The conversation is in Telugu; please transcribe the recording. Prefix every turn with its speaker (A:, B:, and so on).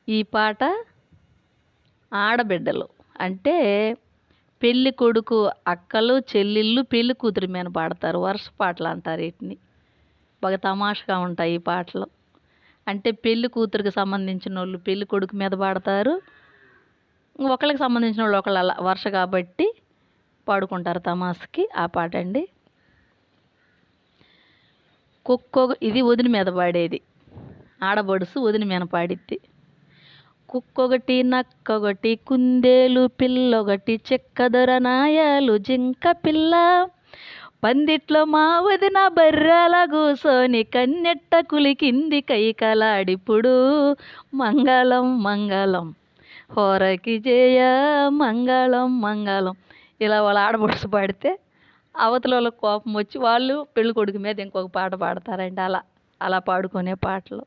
A: ఈ పాట ఆడబిడ్డలు అంటే పెళ్ళి కొడుకు అక్కలు చెల్లెళ్ళు పెళ్ళి కూతురి మీద పాడతారు. వరుస పాటలు అంటారు వీటిని. బాగా తమాషగా ఉంటాయి ఈ పాటలు. అంటే పెళ్ళి కూతురికి సంబంధించిన వాళ్ళు పెళ్ళి కొడుకు మీద పాడతారు. ఒకళ్ళకి సంబంధించిన వాళ్ళు ఒకళ్ళు అలా వరుస కాబట్టి పాడుకుంటారు తమాషకి. ఆ పాట అండి. ఇది వదిన మీద పాడేది. ఆడబడుసు వదిన మీద పాడిద్ది. కుక్కొకటి నక్కొకటి కుందేలు పిల్లొకటి చెక్కదొర నాయాలు జింక పిల్ల పందిట్లో మా వదిన బర్రెల కూసోని కన్నెట్ట కులికింది కైకలాడిప్పుడు మంగళం మంగళం హోరకి జయ మంగళం మంగళం. ఇలా వాళ్ళు ఆడబడుసు పాడితే అవతల వాళ్ళకి కోపం వచ్చి వాళ్ళు పెళ్ళి కొడుకు మీద ఇంకొక పాట పాడతారండి. అలా పాడుకునే పాటలు.